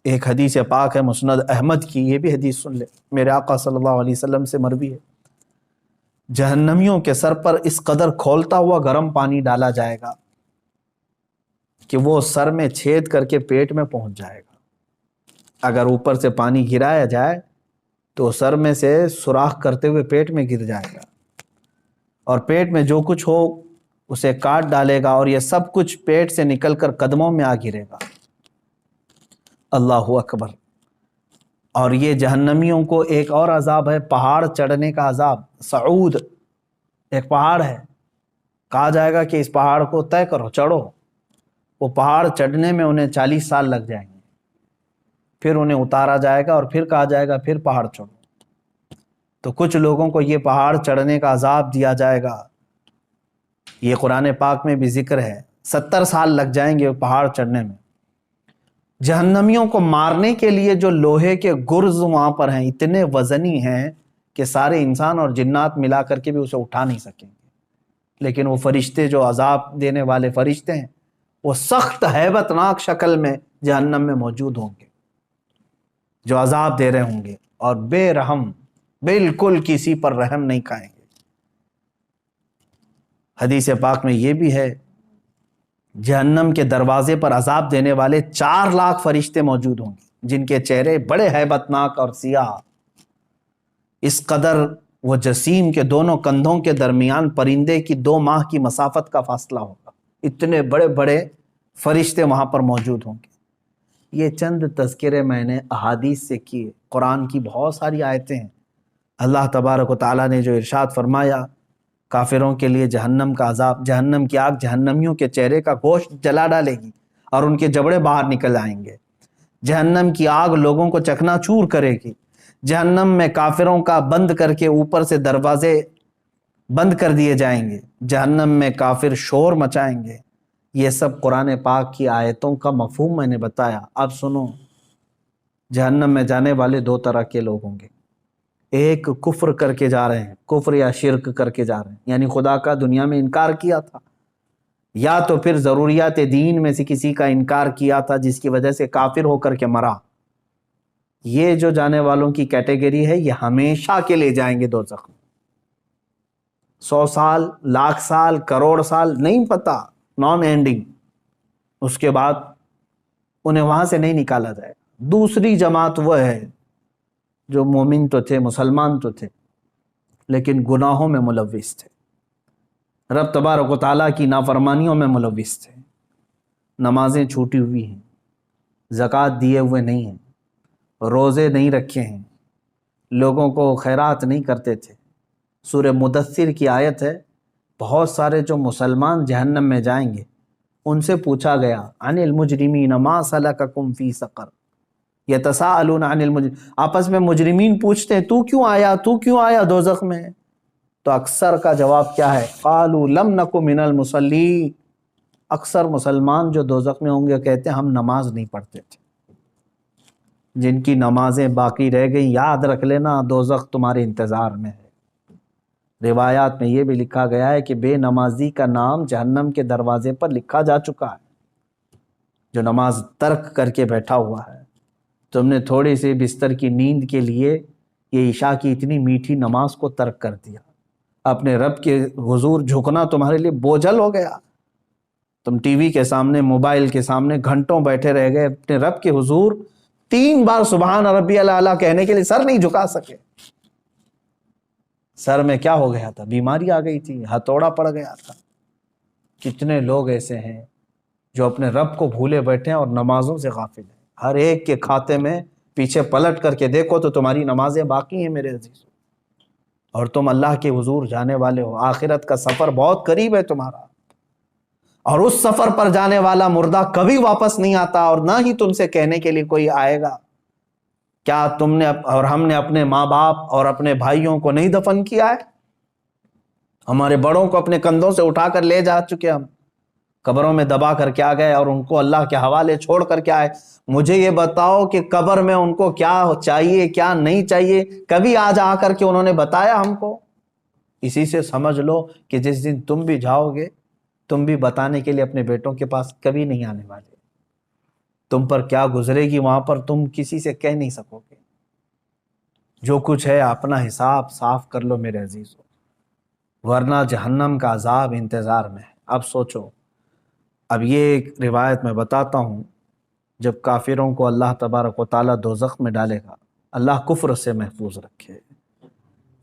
ایک حدیث پاک ہے مسند احمد کی، یہ بھی حدیث سن لے، میرے آقا صلی اللہ علیہ وسلم سے مروی ہے، جہنمیوں کے سر پر اس قدر کھولتا ہوا گرم پانی ڈالا جائے گا کہ وہ سر میں چھید کر کے پیٹ میں پہنچ جائے گا۔ اگر اوپر سے پانی گرایا جائے تو سر میں سے سوراخ کرتے ہوئے پیٹ میں گر جائے گا، اور پیٹ میں جو کچھ ہو اسے کاٹ ڈالے گا، اور یہ سب کچھ پیٹ سے نکل کر قدموں میں آ گرے گا۔ اللہ اکبر۔ اور یہ جہنمیوں کو ایک اور عذاب ہے، پہاڑ چڑھنے کا عذاب۔ صعود ایک پہاڑ ہے، کہا جائے گا کہ اس پہاڑ کو طے کرو، چڑھو۔ وہ پہاڑ چڑھنے میں انہیں 40 سال لگ جائیں گے، پھر انہیں اتارا جائے گا اور پھر کہا جائے گا پھر پہاڑ چڑھو۔ تو کچھ لوگوں کو یہ پہاڑ چڑھنے کا عذاب دیا جائے گا، یہ قرآن پاک میں بھی ذکر ہے، 70 سال لگ جائیں گے پہاڑ چڑھنے میں۔ جہنمیوں کو مارنے کے لیے جو لوہے کے گرز وہاں پر ہیں اتنے وزنی ہیں کہ سارے انسان اور جنات ملا کر کے بھی اسے اٹھا نہیں سکیں گے، لیکن وہ فرشتے جو عذاب دینے والے فرشتے ہیں وہ سخت ہیبت ناک شکل میں جہنم میں موجود ہوں گے، جو عذاب دے رہے ہوں گے، اور بے رحم، بالکل کسی پر رحم نہیں کھائیں گے۔ حدیث پاک میں یہ بھی ہے، جہنم کے دروازے پر عذاب دینے والے 4 لاکھ فرشتے موجود ہوں گے، جن کے چہرے بڑے ہیبت ناک اور سیاہ، اس قدر وہ جسیم کے دونوں کندھوں کے درمیان پرندے کی 2 ماہ کی مسافت کا فاصلہ ہوگا، اتنے بڑے بڑے فرشتے وہاں پر موجود ہوں گے۔ یہ چند تذکرے میں نے احادیث سے کیے، قرآن کی بہت ساری آیتیں ہیں۔ اللہ تبارک و تعالیٰ نے جو ارشاد فرمایا، کافروں کے لیے جہنم کا عذاب، جہنم کی آگ جہنمیوں کے چہرے کا گوشت جلا ڈالے گی اور ان کے جبڑے باہر نکل آئیں گے۔ جہنم کی آگ لوگوں کو چکنا چور کرے گی۔ جہنم میں کافروں کا بند کر کے اوپر سے دروازے بند کر دیے جائیں گے، جہنم میں کافر شور مچائیں گے۔ یہ سب قرآن پاک کی آیتوں کا مفہوم میں نے بتایا۔ اب سنو، جہنم میں جانے والے 2 طرح کے لوگ ہوں گے، ایک کفر کر کے جا رہے ہیں، کفر یا شرک کر کے جا رہے ہیں، یعنی خدا کا دنیا میں انکار کیا تھا، یا تو پھر ضروریات دین میں سے کسی کا انکار کیا تھا جس کی وجہ سے کافر ہو کر کے مرا۔ یہ جو جانے والوں کی کیٹیگری ہے، یہ ہمیشہ کے لیے جائیں گے دوزخ میں، 100 سال، لاکھ سال، کروڑ سال، نہیں پتا، نان اینڈنگ۔ اس کے بعد انہیں وہاں سے نہیں نکالا جائے۔ دوسری جماعت وہ ہے جو مومن تو تھے، مسلمان تو تھے، لیکن گناہوں میں ملوث تھے، رب تبارک و تعالیٰ کی نافرمانیوں میں ملوث تھے، نمازیں چھوٹی ہوئی ہیں، زکوٰۃ دیے ہوئے نہیں ہیں، روزے نہیں رکھے ہیں، لوگوں کو خیرات نہیں کرتے تھے۔ سورہ مدثر کی آیت ہے، بہت سارے جو مسلمان جہنم میں جائیں گے ان سے پوچھا گیا عن المجرمین ما سلککم فی سقر یتساءلون عن المجرمین، آپس میں مجرمین پوچھتے ہیں تو کیوں آیا دوزخ میں؟ تو اکثر کا جواب کیا ہے؟ قالوا لم نک من المصلین۔ اکثر مسلمان جو دوزخ میں ہوں گے کہتے ہیں ہم نماز نہیں پڑھتے تھے۔ جن کی نمازیں باقی رہ گئی، یاد رکھ لینا دوزخ تمہارے انتظار میں ہے۔ روایات میں یہ بھی لکھا گیا ہے کہ بے نمازی کا نام جہنم کے دروازے پر لکھا جا چکا ہے۔ جو نماز ترک کر کے بیٹھا ہوا ہے، تم نے تھوڑی سی بستر کی نیند کے لیے یہ عشاء کی اتنی میٹھی نماز کو ترک کر دیا، اپنے رب کے حضور جھکنا تمہارے لیے بوجھل ہو گیا۔ تم ٹی وی کے سامنے، موبائل کے سامنے گھنٹوں بیٹھے رہ گئے، اپنے رب کے حضور 3 بار سبحان ربی الاعلیٰ کہنے کے لیے سر نہیں جھکا سکے۔ سر میں کیا ہو گیا تھا؟ بیماری آ گئی تھی، ہتھوڑا پڑ گیا تھا۔ کتنے لوگ ایسے ہیں جو اپنے رب کو بھولے بیٹھے ہیں اور نمازوں سے غافل ہیں۔ ہر ایک کے کھاتے میں پیچھے پلٹ کر کے دیکھو تو تمہاری نمازیں باقی ہیں میرے عزیزوں، اور تم اللہ کے حضور جانے والے ہو۔ آخرت کا سفر بہت قریب ہے تمہارا، اور اس سفر پر جانے والا مردہ کبھی واپس نہیں آتا، اور نہ ہی تم سے کہنے کے لیے کوئی آئے گا کیا تم نے اور ہم نے اپنے ماں باپ اور اپنے بھائیوں کو نہیں دفن کیا ہے؟ ہمارے بڑوں کو اپنے کندھوں سے اٹھا کر لے جا چکے، ہم قبروں میں دبا کر کے آ گئے اور ان کو اللہ کے حوالے چھوڑ کر کے آئے۔ مجھے یہ بتاؤ کہ قبر میں ان کو کیا چاہیے کیا نہیں چاہیے، کبھی آج آ کر کے انہوں نے بتایا ہم کو؟ اسی سے سمجھ لو کہ جس دن تم بھی جاؤ گے، تم بھی بتانے کے لیے اپنے بیٹوں کے پاس کبھی نہیں آنے والے۔ تم پر کیا گزرے گی وہاں پر تم کسی سے کہہ نہیں سکو گے۔ جو کچھ ہے اپنا حساب صاف کر لو میرے عزیزو، ورنہ جہنم کا عذاب انتظار میں ہے۔ اب سوچو، اب یہ ایک روایت میں بتاتا ہوں، جب کافروں کو اللہ تبارک و تعالیٰ دوزخ میں ڈالے گا، اللہ کفر سے محفوظ رکھے،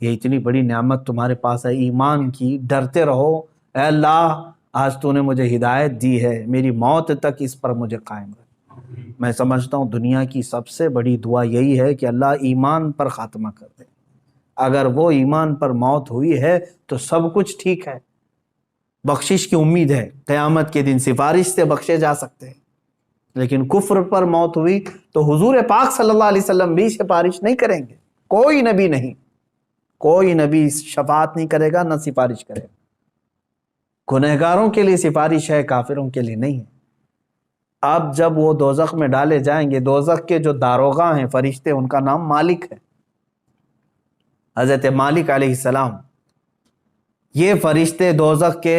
یہ اتنی بڑی نعمت تمہارے پاس ہے ایمان کی، ڈرتے رہو، اے اللہ آج تو نے مجھے ہدایت دی ہے، میری موت تک اس پر مجھے قائم رکھ۔ میں سمجھتا ہوں دنیا کی سب سے بڑی دعا یہی ہے کہ اللہ ایمان پر خاتمہ کر دے، اگر وہ ایمان پر موت ہوئی ہے تو سب کچھ ٹھیک ہے، بخشش کی امید ہے، قیامت کے دن سفارش سے بخشے جا سکتے ہیں۔ لیکن کفر پر موت ہوئی تو حضور پاک صلی اللہ علیہ وسلم بھی سفارش نہیں کریں گے، کوئی نبی نہیں، کوئی نبی شفاعت نہیں کرے گا، نہ سفارش کرے گا۔ گنہگاروں کے لیے سفارش ہے، کافروں کے لیے نہیں ہے۔ اب جب وہ دوزخ میں ڈالے جائیں گے، دوزخ کے جو داروغہ ہیں فرشتے، ان کا نام مالک ہے، حضرت مالک علیہ السلام، یہ فرشتے دوزخ کے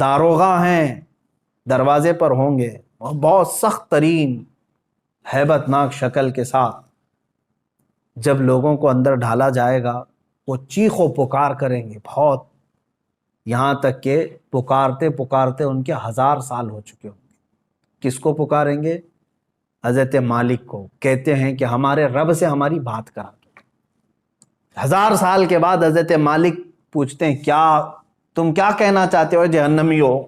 داروغہ ہیں، دروازے پر ہوں گے، بہت سخت ترین ہیبت ناک شکل کے ساتھ جب لوگوں کو اندر ڈھالا جائے گا، وہ چیخ و پکار کریں گے بہت، یہاں تک کہ پکارتے پکارتے ان کے 1000 سال ہو چکے ہوں گے۔ کس کو پکاریں گے؟ حضرت مالک کو، کہتے ہیں کہ ہمارے رب سے ہماری بات کرا دو۔ 1000 سال کے بعد حضرت مالک پوچھتے ہیں کیا تم کیا کہنا چاہتے ہو جہنمی ہو؟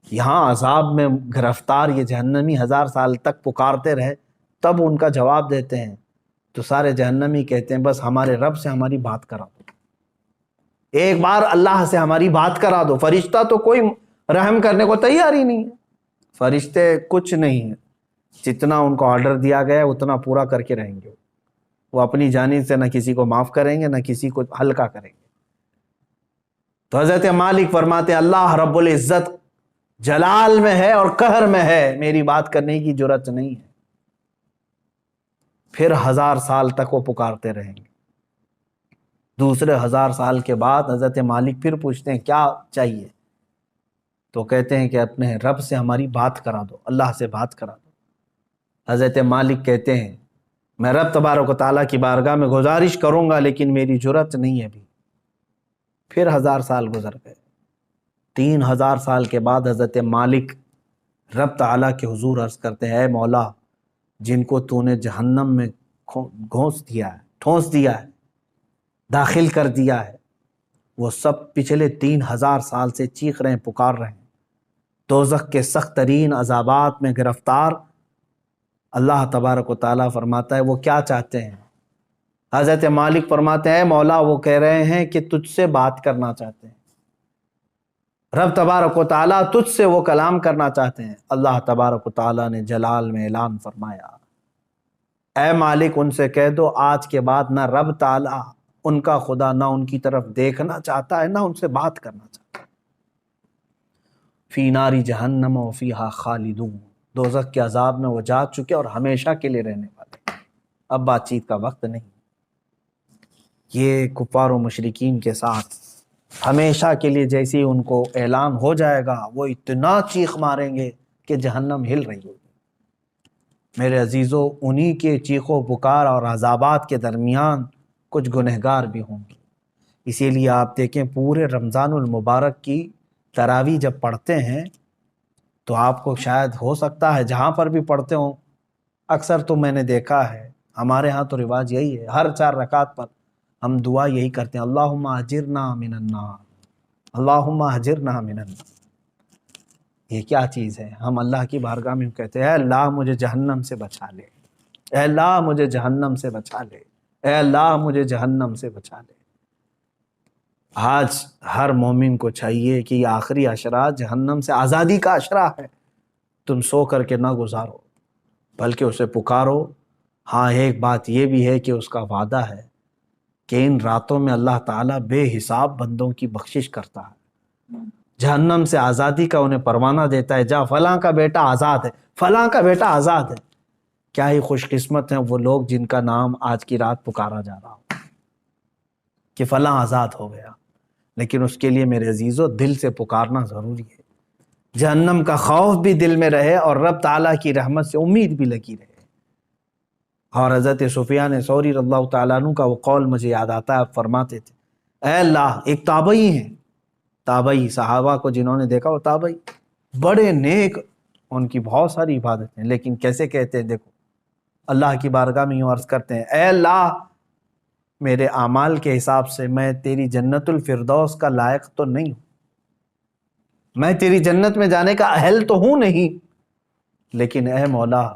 یہاں عذاب میں گرفتار یہ جہنمی 1000 سال تک پکارتے رہے، تب ان کا جواب دیتے ہیں تو سارے جہنمی کہتے ہیں بس ہمارے رب سے ہماری بات کرا دو، ایک بار اللہ سے ہماری بات کرا دو۔ فرشتہ تو کوئی رحم کرنے کو تیار ہی نہیں ہے، فرشتے کچھ نہیں ہے، جتنا ان کو آرڈر دیا گیا ہے اتنا پورا کر کے رہیں گے، وہ اپنی جانب سے نہ کسی کو معاف کریں گے نہ کسی کو ہلکا کریں گے۔ تو حضرت مالک فرماتے ہیں اللہ رب العزت جلال میں ہے اور قہر میں ہے، میری بات کرنے کی جرات نہیں ہے۔ پھر 1000 سال تک وہ پکارتے رہیں گے۔ دوسرے 1000 سال کے بعد حضرت مالک پھر پوچھتے ہیں کیا چاہیے؟ تو کہتے ہیں کہ اپنے رب سے ہماری بات کرا دو، اللہ سے بات کرا دو۔ حضرت مالک کہتے ہیں میں رب تبارک و تعالیٰ کی بارگاہ میں گزارش کروں گا لیکن میری جرات نہیں ہے ابھی۔ پھر 1000 سال گزر گئے۔ 3000 سال کے بعد حضرت مالک رب تعالیٰ کے حضور عرض کرتے ہیں اے مولا، جن کو تو نے جہنم میں ٹھونس دیا ہے، داخل کر دیا ہے، وہ سب پچھلے 3000 سال سے چیخ رہے ہیں، پکار رہے ہیں، دوزخ کے سخت ترین عذابات میں گرفتار۔ اللہ تبارک و تعالیٰ فرماتا ہے وہ کیا چاہتے ہیں؟ حضرت مالک فرماتے ہیں اے مولا، وہ کہہ رہے ہیں کہ تجھ سے بات کرنا چاہتے ہیں، رب تبارک و تعالیٰ تجھ سے وہ کلام کرنا چاہتے ہیں۔ اللہ تبارک و تعالیٰ نے جلال میں اعلان فرمایا اے مالک ان سے کہہ دو آج کے بعد نہ رب تعالیٰ ان کا خدا نہ ان کی طرف دیکھنا چاہتا ہے نہ ان سے بات کرنا چاہتا ہے۔ فی ناری جہنم و فیہا خالدون، دوزخ کے عذاب میں وہ جا چکے اور ہمیشہ کے لیے رہنے والے، اب بات چیت کا وقت نہیں۔ یہ کفار و مشرکین کے ساتھ ہمیشہ کے لیے جیسے ان کو اعلان ہو جائے گا وہ اتنا چیخ ماریں گے کہ جہنم ہل رہی ہوگی۔ میرے عزیزو، انہی کے چیخ و پکار اور عذابات کے درمیان کچھ گنہگار بھی ہوں گے۔ اسی لیے آپ دیکھیں پورے رمضان المبارک کی تراویح جب پڑھتے ہیں تو آپ کو شاید ہو سکتا ہے جہاں پر بھی پڑھتے ہوں، اکثر تو میں نے دیکھا ہے ہمارے ہاں تو رواج یہی ہے، ہر 4 رکعت پر ہم دعا یہی کرتے ہیں اللہم اجرنا من النار، اللہم اجرنا من النار۔ یہ کیا چیز ہے؟ ہم اللہ کی بارگاہ میں کہتے ہیں اے اللہ مجھے جہنم سے بچا لے، اے اللہ مجھے جہنم سے بچا لے، اے اللہ مجھے جہنم سے بچا لے۔ آج ہر مومن کو چاہیے کہ یہ آخری عشرہ جہنم سے آزادی کا عشرہ ہے، تم سو کر کے نہ گزارو بلکہ اسے پکارو۔ ہاں ایک بات یہ بھی ہے کہ اس کا وعدہ ہے کہ ان راتوں میں اللہ تعالیٰ بے حساب بندوں کی بخشش کرتا ہے، جہنم سے آزادی کا انہیں پروانہ دیتا ہے، جا فلاں کا بیٹا آزاد ہے، فلاں کا بیٹا آزاد ہے۔ کیا ہی خوش قسمت ہیں وہ لوگ جن کا نام آج کی رات پکارا جا رہا ہو کہ فلاں آزاد ہو گیا، لیکن اس کے لیے میرے عزیزو دل سے پکارنا ضروری ہے۔ جہنم کا خوف بھی دل میں رہے اور رب تعالیٰ کی رحمت سے امید بھی لگی رہے۔ اور حضرت سفیان ثوری رضی اللہ تعالیٰ عنہ کا وہ قول مجھے یاد آتا ہے، آپ فرماتے تھے اے اللہ، ایک تابعی ہیں، تابعی صحابہ کو جنہوں نے دیکھا وہ تابعی بڑے نیک، ان کی بہت ساری عبادتیں، لیکن کیسے کہتے ہیں، دیکھو اللہ کی بارگاہ میں یوں عرض کرتے ہیں اے اللہ، میرے اعمال کے حساب سے میں تیری جنت الفردوس کا لائق تو نہیں ہوں، میں تیری جنت میں جانے کا اہل تو ہوں نہیں، لیکن اے مولا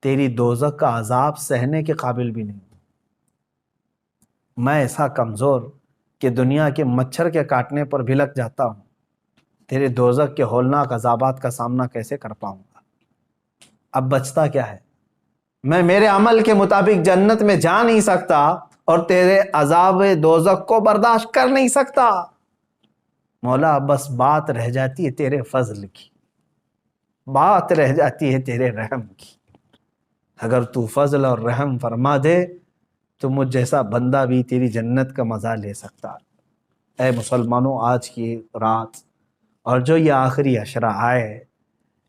تیری دوزخ کا عذاب سہنے کے قابل بھی نہیں ہوں، میں ایسا کمزور کہ دنیا کے مچھر کے کاٹنے پر بھی لگ جاتا ہوں، تیرے دوزخ کے ہولناک عذابات کا سامنا کیسے کر پاؤں گا؟ اب بچتا کیا ہے؟ میں میرے عمل کے مطابق جنت میں جا نہیں سکتا اور تیرے عذاب دوزخ کو برداشت کر نہیں سکتا، مولا بس بات رہ جاتی ہے تیرے فضل کی، بات رہ جاتی ہے تیرے رحم کی، اگر تو فضل اور رحم فرما دے تو مجھ جیسا بندہ بھی تیری جنت کا مزہ لے سکتا۔ اے مسلمانوں، آج کی رات اور جو یہ آخری عشرہ آئے،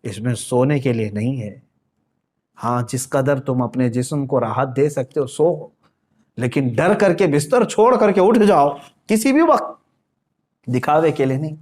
اس میں سونے کے لیے نہیں ہے، ہاں جس قدر تم اپنے جسم کو راحت دے سکتے ہو سو، لیکن ڈر کر کے بستر چھوڑ کر کے اٹھ جاؤ کسی بھی وقت، دکھاوے کے لیے نہیں۔